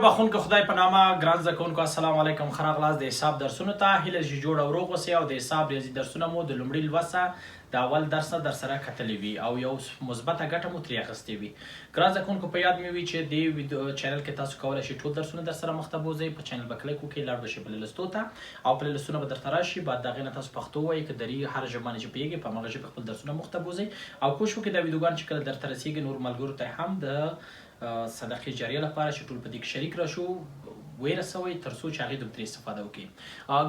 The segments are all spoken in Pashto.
بخونکو خدای په نامه ګران زده کوونکو السلام علیکم ښه راغلاست د حساب درسونو ته هیله چې جوړ او روغ اوسئ او د حساب ریاضي درسونه مو د لومړي لوسته د اول درس نه در سره کتلي وي او یو مثبته ګټه مو ترې اخیستې وي. ګران زده کوونکو په یاد مې وي چې دې ویډیو چینل کې تاسو کولی شئ ټول درسونه در سره مخ ته بوځئ. په چینل به کلیک وکړئ، لاړ به شئ پلې لستو ته او پلې لستونه به درته راشي. بعد د هغې نه تاسو پښتو وایئ که دري هر ژبه باندې چې پوهېږئ په هماغه ژبه خپل درسونه مخ ته بوځئ او کوشش وکړئ دا ویډیوګان چې کله درته رسېږي نور ملګرو ته هم د صدقې جاریه لپاره چې ټول په دې کې شریک راشو ورسوئ تر څو چې هغې د ترې استفاده وکړي.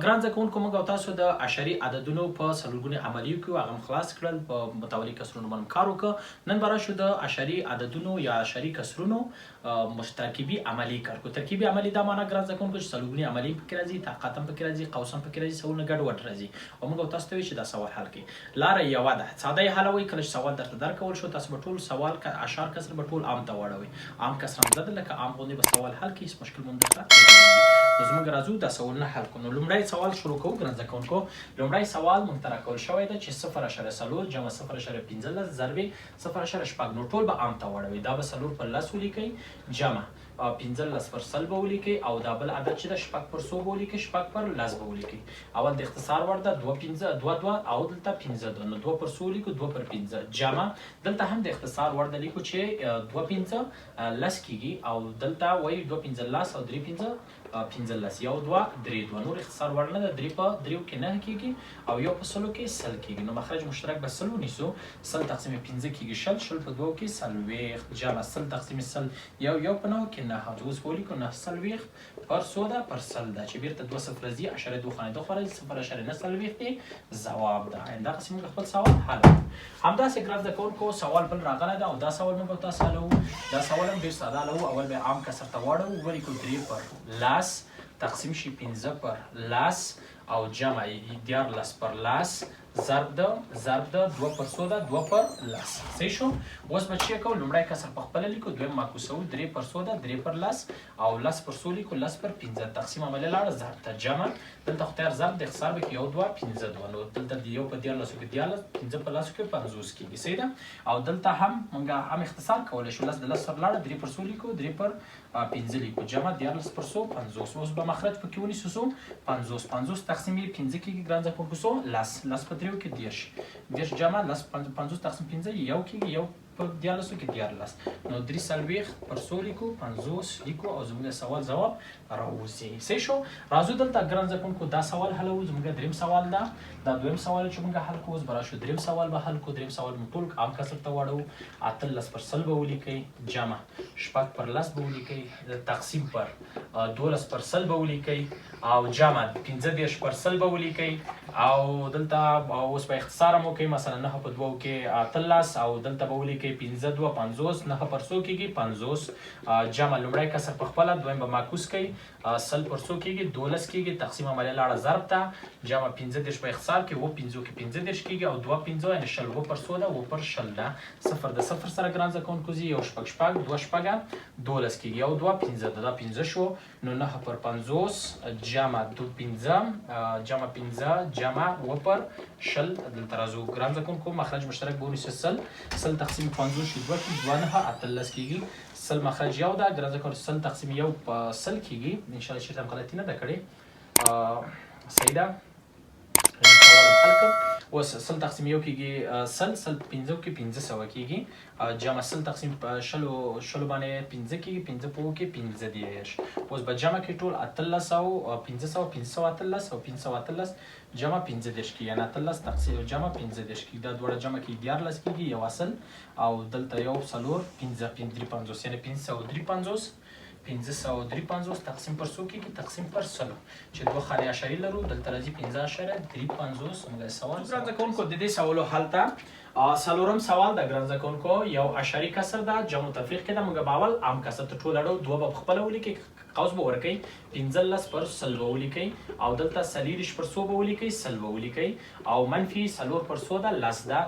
ګران زده کوونکو موږ او تاسو د عشري عددونو په څلورګونې عملیو کې هغه هم خلاص کړل، په متوالي کسرونو باندې کار وکړه. نن به راشو د عشري عددونو یا عشري کسرونو ترکیبي عملي کار کو. ترکیبي عملي دا معنا ګران زده کوونکو چې څلورګونې عملي پکې راځي، طاقت هم پکې راځي، قوس هم پکې راځي، سوالونه ګډوډ راځي او موږ او تاسو ته وایي چې دا سوال حل کړئ. لاره یوه ده، ساده یې حلوئ. کله چې سوال درته درکول شو تاسو به ټول سوال اشار کسر به ټول عام ته واړوئ. عام کسر هم زده لکه عام غوندې به سوال حل کړئ، هېڅ مشکل مو درته نو زموږ راځو دا سوالونه حل کړو. نو لومړی سوال شروع کوو ګران زده کوونکو. لومړی سوال موږ ته راکول شوی ده چې 0.4 جمع 0.15 ضرب 0.6 نو ټول به عام ته واړوئ. دا به 4 پر 10 ولیکئ جمع 15 پر 100 به ولیکئ او دا بل عدد چې ده 6 پر 100 به ولیکئ، 6 پر 10 به ولیکئ. اول د اختصار وړ ده 2 او دلته 15 نو 2 پر 100 ولیکو 2 پر 15 جمع دلته هم د اختصار وړ ده لیکو چې 2 15 10 کیږي او دلته وایي 2 15 او 3 15 15 یو 2 3 2 نور اختصار وړ نه ده. 3 په 3 کې 9 کیږي او یو په 100 کې 100 کیږي. نو مخرج مشترک به 100 ونیسو. 100 تقسیم 15 کیږي 100 په 2 کې 40 جمع 100 تقسیم 100 یو په 9 کې 9 اوس به ولیکو 9 پر 100 ده پر 100 ده چې بیرته 2 صفر راځي اشاره 2 خانه 2 خارج 0.9 دی ځواب ده. آینده قسم موږ خپل سوال حل همداسې ګران زده کوونکو سوال بل راغلی ده او دا سوال موږ تاسو حلوو. دا سوال هم ډېر ساده حلوو. اول به عام کسر ته واړوو ولیکو 3 پر 10 تقسیم شي 15 پر 10 او جمع 11 پر 10 ضرب ده 2 پر 100 ده 2 پر 10 صحیح شو. اوس به چی کوو لومړی کسر په خپله لیکو، دویم معکوسوو 3 پر 100 ده 3 پر 10 او 10 پر 100 لیکو 10 پر 15 تقسیم عملی لاړه ضرب ته جمع دلته خو تیار ضرب د اختصار به کې 1 2 15 2 نو دلته د یو په 14 کې 14 15 په 10 کې 50 کېږي صحیح ده. او دلته هم موږ هم اختصار کولی شو 10 د 10 سره لاړه 3 پر 100 لیکو 3 پر 15 لیکو جمع 14 پر 100 50. اوس به مخرج پکې ونیسو 50 تقسیم 15 کېږي ګران زده کوونکو 10 په 3 کې 10 جمع 50 تقسیم 15 یو کېږي یو په 14 کې 14 نو 3 پر 100 لیکو 50 لیکو او زموږ سوال جواب راوځي صحیح شو. راځو دلته ګران زده کوونکو دا سوال حلوو. زموږ دریم سوال ده، دا دویم سوال چې موږ حل کوو. اوس به راشو دریم سوال به حل کوو. دریم سوال موږ ټول عام کسر ته واړوو 18 پر 100 به ولیکئ جمع 6 پر 10 به ولیکئ تقسیم پر 12 پر 100 به ولیکئ او جمع 15 پر 100 به ولیکئ او دلته اوس به اختصار هم وکئ مثلا 9 په 2 کې 18 او دلته به ولیکئ 15 2 50 9 پر 100 کېږي 50 جمع لومړی کسر په خپله دویم به معکوس کوئ 100 پر 100 کېږي 12 کېږي تقسیم عملی لاړه ضرب ته جمع 15 په اختصار کې 15 کې 15 کېږي او 2 15 یعنې 100 پر 100 ده 2 پر 100 ده 0 د 0 سره ګران زده کوونکو ځي یو شپږ شپږ 2 شپږه 12 کېږي یو 2 15 ده دا 15 شو نو 9 پر 50 جمع 2 15 جمع 15 جمع 2 پر 100 دلته راځو ګران زده کوونکو مخرج مشترک به ونیسو 100 تقسیم 50 شي 2 کې 2 9 18 کېږي 100 مخرج یو ده ګران زده کوونکو 100 تقسیم یو په 100 کېږي انشاءالله چېرته هم غلطي نه ده کړې صحیح ده. سوال حل کړ. اوس 100 تقسیم یو کېږي 100 15 کې 1500 کېږي جمع 100 تقسیم 100 باندې 15 کېږي 15 په کې 15 دیرش. اوس به جمع کې ټول 1800 1500 518 او 518 جمع 15 دیرش کېږي یعنې 18 تقسیم جمع 15 دیرش کېږي دا دواړه جمع کې 14 کېږي یو اصل او دلته یو څلور 15 50 یعنې 553 553 تقسیم پر 100 کېږي تقسیم پر 100 چې دوه خانې اشارې لرو دلته راځي 15.350 موږ سوال ګران زده کوونکو د دې سوالو حل ته څلورم سوال د ګران زده کوونکو یو اشاري کسر ده جمع تفریق کې ده موږ به اول عام کسر ته ټول اړو دوه به پخپله ولیکئ قوس به ورکئ 15 پر 100 به ولیکئ او دلته 40 پر 100 به ولیکئ 100 به ولیکئ او منفي 4 پر 100 ده لس ده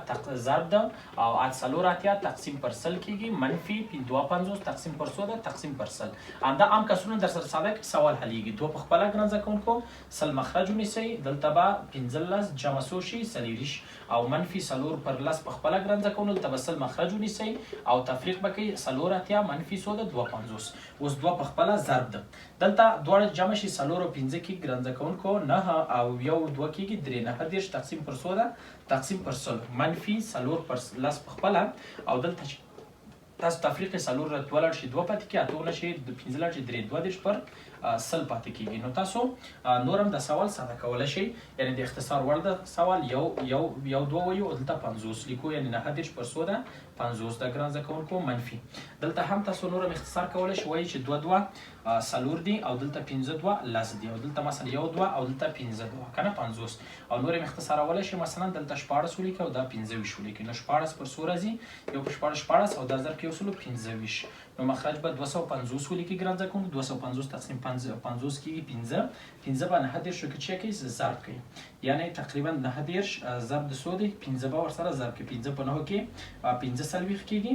ضرب ده او 4 تقسیم پر 100 کېږي منفي 250 تقسیم پر 100 ده تقسیم پر 100 همدا عام کسرونه در سره ساده کې سوال حلیږي دوه پخپله ګران زده کوونکو 100 مخرج ونیسئ دلته به 15 جمع 100 شي 40 او منفي 4 پر 10 لس په خپله ګرانزه کوو، دلته به سل مخرج ونیسئ او تفریق به کوئ 4 منفي 250. اوس 2 په خپله ضرب ده، دلته دواړه جمع شي 4 او 5 کېږي ګرانزه کوونکو 9 او 1 2 کېږي 3 9 30 تقسیم پر 100 ده تقسیم پر 100 منفي 4 پر لس په خپله او دلته تاسو تفریق 4 را 2 لاړ شي 2 پاتې کېږي 8 لاړ شي 15 لاړ شي 3 2 پر 100 پاتې کېږي. نو تاسو نور هم د سوال ساده کولی شئ، یعنې د اختصار وړ د سوال یو 2 وایو او دلته 50 لیکو، یعنې 9 پر 100 ده 50 د ګرانزه کوونکو منفي. دلته هم تاسو نور هم اختصار کولی شئ، وایي چې 2 2 4 دي او دلته 5 2 لس دي او دلته مثلا 1 2 او دلته 5 2 کنه 50 او نور هم اختصارولی شئ، مثلا دلته 14 ولیکئ او دا 15 ولیکئ. نو 14 پر 100 راځي، یو پر 14 او دا ضرب کې یو 15 نو مخرج به 250 ولیکئ ګرانزه کوونکو 250 تقسیم 50 کېږي 15 به 9 شو کې چې کوي ضرب کوي، یعنی تقریبا 9 ضرب د 100 دی 15 به ورسره ضرب کوي 15 په 9 کې 15 سلويخ کېږي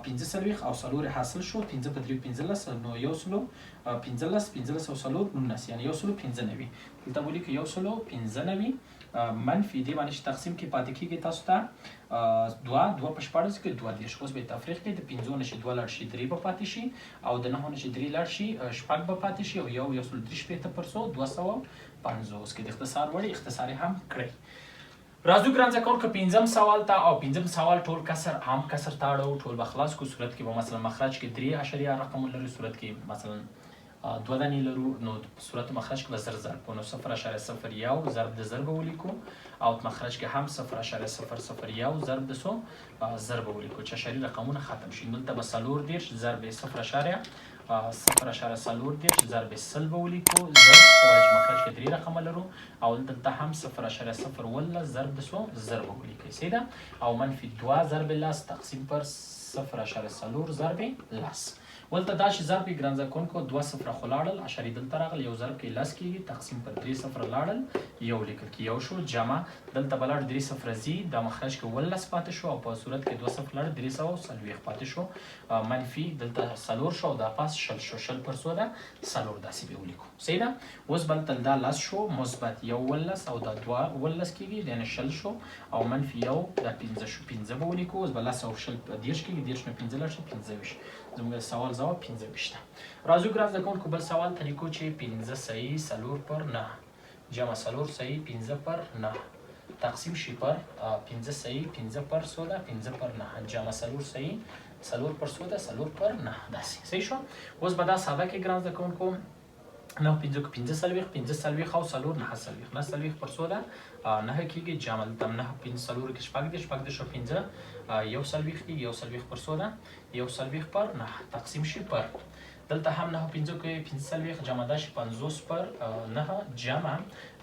15 سلويخ او 4 حاصل شو 15 په 3 15 نو یو سلو 15 او 4 19 یعنی یو سلو 15 دلته ولیکو یو سلو 15 منفي دی باندې تقسیم کې پاتې کېږي تاسو ته 2 په 14 کې 2 دیرش. اوس به تفریق کې د 15 نشي 2 لاړ شي 3 به پاتې شي او د 9 نشي 3 لاړ شي شپږ به پاتې شي او یو سل 3 پر 100 250 کې د اختصار وړي اختصار هم کړئ. راځو ګرانزه کوونکو پنځم سوال ته او پنځم سوال ټول کسر عام کسر تاړو ټول به خلاص کو صورت کې به مثلا مخرج کې 3 اشاریه رقم لري، صورت کې مثلا 2 دانې لرو نو صورت مخرج کې به ضرب کو نو 0.01 ضرب د ضرب ولیکو او مخرج کې هم 0.001 ضرب د 100 ضرب ولیکو چې اشاری رقمونه ختم شي. دلته به 4 ضرب 0.0 ضرب سل به ولیکو ضرب چې مخرج کې 3 رقم لرو او دلته هم 0.0 ضرب د 100 ضرب ولیکئ سیده او منفي 2 ضرب لس تقسیم پر 0.4 ضرب لس. ولته دا چې ضرب ګرانزه کوونکو 2 صفر خو لاړل اشاری دلته راغلی یو ضرب کې لس کېږي تقسیم پر 3 صفر لاړل یو لیکل کې یو شو جمع دلته به لاړ 3 صفر زی دا مخرج کې 19 پاتې شو او په صورت کې 2 صفر لاړ 340 پاتې شو منفي دلته 4 شو دا پاس شل پر 100 ده 4 داسې به ولیکو صحیح ده. اوس بل تل دا لس شو مثبت یو 19 او دا 2 19 کېږي یعنی شل شو او منفي یو دا 15 شو 15 به ولیکو. اوس به لس او شل دیرش کېږي دیرش نه 15 لاړ شي 15 زموږ سوال جواب 15 راځو ګرانزه کوونکو بل سوال ته لیکو چې 15 صحیح 4 پر 9 جمع 4 صحیح 15 پر 9 تقسیم شي پر 15 صحیح 15 پر 100 15 پر 9 جمع 4 صحیح 4 پر 100 4 پر 9 داسې صحیح شو. اوس به دا ساده کې ګرانزه کوونکو 9 15 سلويخ 15 سلويخ او 4 9 سلويخ 9 سلويخ پر 100 9 کېږي جمع دلته 9 15 4 کې شپږ د شو 15 یو سلويخ کېږي یو سلويخ پر 100 یو سلويخ پر 9 تقسیم شي پر دلته هم 9 15 کې 15 سلويخ جمع دا شي 50 پر 9 جمع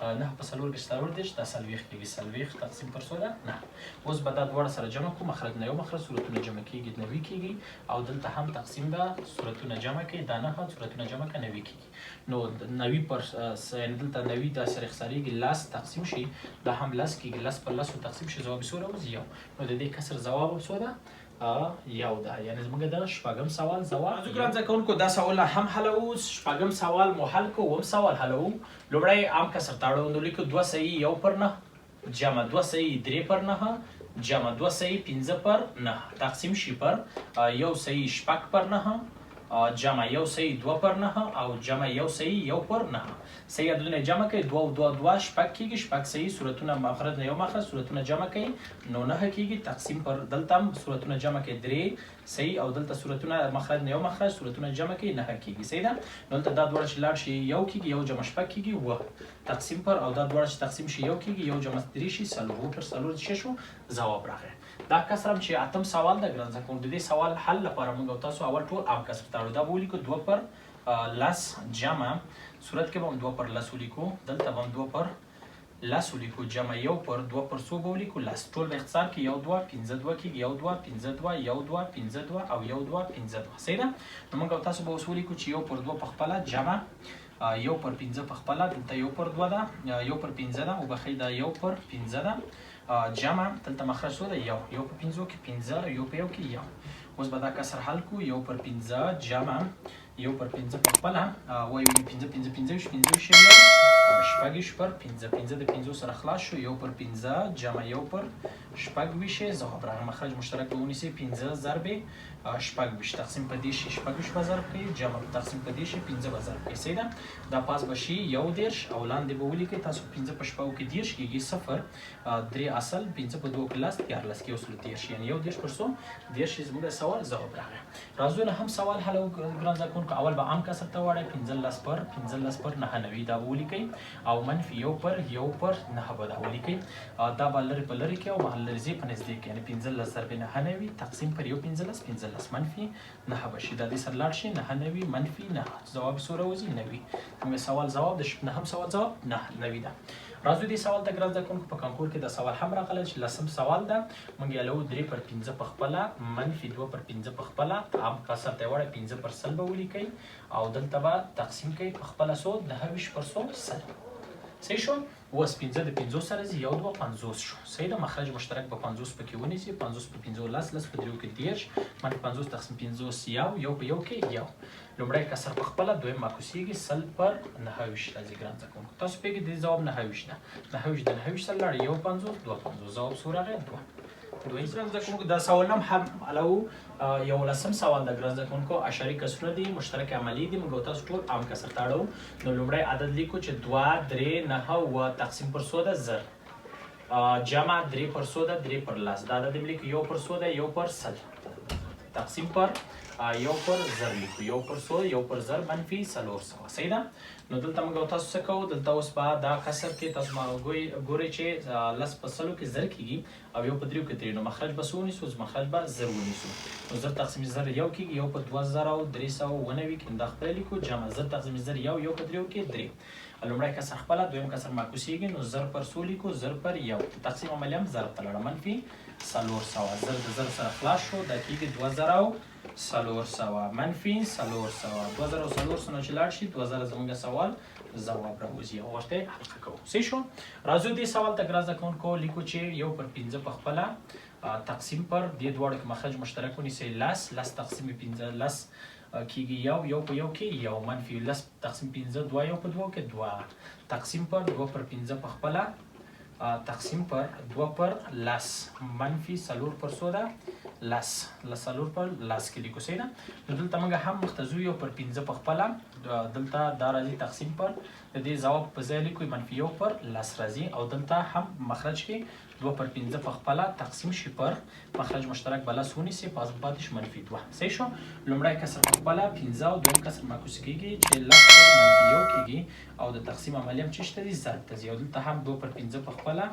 9 په 4 کې 4 دیش دا سلويخ کېږي سلويخ تقسیم پر 100 9. اوس به دا دواړه سره جمع کوم مخرج نه یو مخرج صورتونه جمع کېږي 90 کېږي او دلته هم تقسیم ده صورتونه جمع کوي دا 9 صورتونه جمع کوي 90 کېږي نو 90 پر دلته 90 دا سره خسارېږي لاس تقسیم شي دا هم لاس کېږي لاس پر لاس تقسیم شي جواب سوره اوس یو نو د دې کسر جواب سوره یو ده یعنی زموږ د شپږم سوال جواب. ګرانزه کوونکو دا سوال هم حلو شپږم سوال مو حل کو وم سوال حلو لومړی عام کسر تاړو نو لیکو 2 صحیح 1 پر 9 جمع 2 صحیح 3 پر 9 جمع 2 صحیح 15 پر 9 تقسیم شي پر یو صحیح شپږ پر 9 جمع یو صحیح 2 پر 9 او جمع یو صحیح 1 پر 9 صحیح عددونه جمع کوي 2 2 2 شپږ کېږي شپږ صحیح صورتونه مخرج نه یو مخرج صورتونه جمع کوي نو 9 کېږي تقسیم پر دلته هم صورتونه جمع کوي 3 صحیح او دلته صورتونه مخرج نه یو مخرج صورتونه جمع کوي 9 کېږي صحیح ده. نو دلته دا دواړه چې لاړ شي یو کېږي یو جمع شپږ کېږي و تقسیم پر او دا دواړه چې تقسیم شي یو کېږي یو جمع 3 شي 4 پر 4 6 شو جواب راغی. دا کسر چې اتم سوال د ګرانزه کوونکو د دې سوال حل لپاره موږ تاسو اول ټول عام کسر تاړو دا ولیکو 2 پر لس جمع صورت کې به 2 پر لس ولیکو دلته به 2 پر لس ولیکو جمع یو پر 2 پر 100 به ولیکو لس ټول به اختصار کې یو 2 15 2 کې یو 2 15 2 یو 2 15 2 او یو 2 15 2 صحیح ده. نو موږ تاسو به وسو ولیکو چې یو پر 2 په خپله جمع یو پر 15 په خپله دلته یو پر 2 ده یو پر 15 ده او بخی دا یو پر 15 ده جمع دلته مخرج شو ده یو پر 15 کې 15 یو په یو کې یو. اوس به دا کسر حل کو یو پر 15 جمع یو پر 15 په خپله وایو 15 15 15 15 شپږ پر 5 5 د 5 سره خلاص شو 1 پر 15 جمع 1 پر شپږ ویشه ځواب راغی مخرج مشترک به ونیسئ 15 ضرب شپږ ویشت تقسیم په دې شي شپږ ویشت به ضرب کوي جمع تقسیم په دې شي 15 به ضرب کوي صحیح ده دا پاس به شي 1 دېرش او لاندې به ولیکئ تاسو 15 په شپږو کې دېرش کېږي 0 3 اصل 15 په 2 کې لس 14 کې اوس دېرش یعنی 1 دېرش پر 100 دېرش زموږ سوال ځواب راغی راځو نه هم سوال حل ګران زده کوونکو اول به عام کسر ته واړئ 15 پر 99 دا ولیکئ او منفي 1 پر 9 به دا ولیکئ دا به لرې په لرې کې او لرې په نږدې کې یعنی 15 ضرب 99 تقسیم پر 15 منفي 9 به شي دا دې سره لاړ شي 99 منفي 9 ځواب څو راوځي 90 موږ سوال ځواب د نهم سوال ځواب 90 ده راځو دې سوال ته ګران زده کوونکو په کنکور کې دا سوال هم راغلی چې لسم سوال ده موږ یې لرو 3 پر 15 په خپله منفي 2 پر 15 په خپله عام کسر ته یې وړئ 15 پر سل به ولیکئ او دلته به تقسیم کوئ په خپله 100 9 پر 100 سل صحیح شو اوس 15 د 50 سره ځي 1 2 50 شو صحیح ده مخرج مشترک به 50 پکې ونیسئ 50 په 15 لس لس په 3 کې 10 منفي 50 تقسیم 50 یو په یو کې یو لومړی کسر په خپله دویم معکوسیږي سل پر 9 راځي ګران زده کوونکو تاسو پوهېږئ د دې ځواب 9 ده 9 د 9 سره لاړې 1 50 2 50 ځواب څو راغی 2 دوی ګران زده کوونکو دا سوال هم حلو یو لسم سوال د ګران زده کوونکو اشاري کسرونه دي مشترک عملي دي موږ تاسو ټول عام کسر ته اړوو نو لومړی عدد لیکو چې 2 3 9 و تقسیم پر 100 ده زر جمع 3 پر 100 ده 3 پر لس دا عدد لیکو 1 پر 100 ده 1 پر سل تقسیم پر 1 پر زر لیکو 1 پر 100 1 پر زر منفي 400 صحیح ده نو دلته موږ تاسو څه کوو دلته اوس به دا کسر کې تاسو ما ګورئ چې لس په سلو کې زر کېږي او 1 په 3 کې 3 نو مخرج به څه ونیسو مخرج به زر ونیسو نو زر تقسیم زر یو کېږي 1 په 2390 کې دا خپله لیکو جمع زر تقسیم زر یو 1 په 3 کې 3 لومړی کسر خپله دویم کسر معکوسیږي نو زر پر 100 لیکو زر پر یو تقسیم عملي هم ضرب ته لاړه منفي 400 زر د زر سره خلاص شو دا کېږي 2400 منفي 400 2400 نه چې لاړ شي 2000 زموږ سوال ځواب راوځي او ورته حل کوو صحیح شو راځو دې سوال ته ګران زده کوونکو لیکو چې 1 پر 15 په خپله تقسیم پر دې دواړو کې مخرج مشترک ونیسئ لس تقسیم 15 لس کېږي یو په یو کې یو منفي لس تقسیم 15 2 1 په 2 کې 2 تقسیم پر 2 پر 15 په خپله تقسیم پر 2 پر لس منفي 4 پر 100 ده لس 4 پر لس کې لیکو صحیح ده نو دلته موږ هم مختزو 1 پر 15 په خپله دلته دا راځي تقسیم پر د دې ځواب په ځای لیکو منفي 1 پر لس راځي او دلته هم مخرج کې 2 پر 15 په خپله تقسیم شي پر مخرج مشترک به لس ونیسئ پاتې شي منفي 2 صحیح شو لومړی کسر په خپله 15 او دویم کسر معکوس کېږي چې لس پر منفي 1 کېږي او د تقسیم عملي هم څه شته دي ضرب ته ځي او دلته هم 2 پر 15 په خپله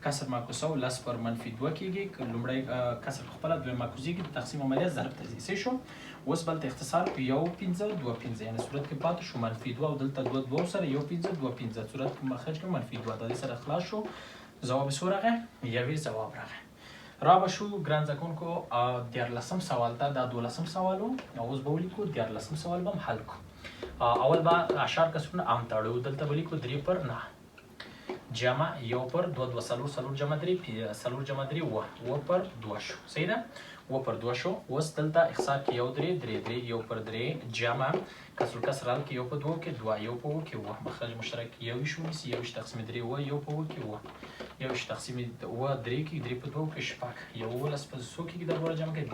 کسر معکوسه او لس پر منفي 2 کېږي لومړی کسر په خپله دویم معکوسیږي د تقسیم عملیه ضرب ته ځي صحیح شو اوس بلته اختصار په 1 15 2 15 یعنې صورت کې پاتې شو منفي 2 او دلته 2 سره 1 15 2 15 صورت کې مخرج کې منفي 2 د دې سره خلاص شو ځواب څو راغی یوې ځواب راغی را به شو ګران زده کوونکو 14 سوال ته دا 12 سوال و اوس به ولیکو 14 سوال به هم حل کړو اول به اشار کسرونه عام ته اړوو دلته به لیکو 3 پر 9 جمع 1 پر 2 2 4 جمع 3 4 جمع 3 و پر 2 شو صحیح ده و پر 2 شو اوس دلته اختصار کې 3 1 پر 3 جمع کسر کسرال کې 1 په 2 کې 2 1 په 2 کې و مخرج مشترک یو شو نسی یو تقسیم 3 و 1 په 2 کې و یو تقسیم و 3 کې 3 په 2 کې شپږ یو لس په 100 کې د ور جمع کې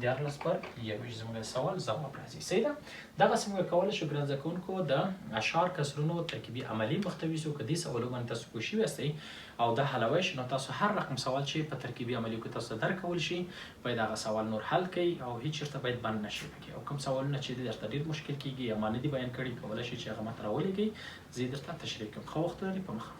14 پر یو زموږ سوال ځواب راځي صحیح ده دا څنګه کولای شو ګران زده کوونکو د اشعار کسرونو ترکیبي عملی محتوي سو کدي سوالو باندې تاسو کوشي وستئ او د حلوي شنو تاسو هر رقم سوال چې په ترکیبي عملی کې تاسو درکول شي باید هغه سوال نور حل کړئ او هیڅ چرته باید بند نشي او کوم سوالونه چې درته ډیر مشکل کیږي یا معنی دي بیان کړي کولای شي چې هغه ماته راولېږي زه درته تشریح کوم خو وخت لري په مخه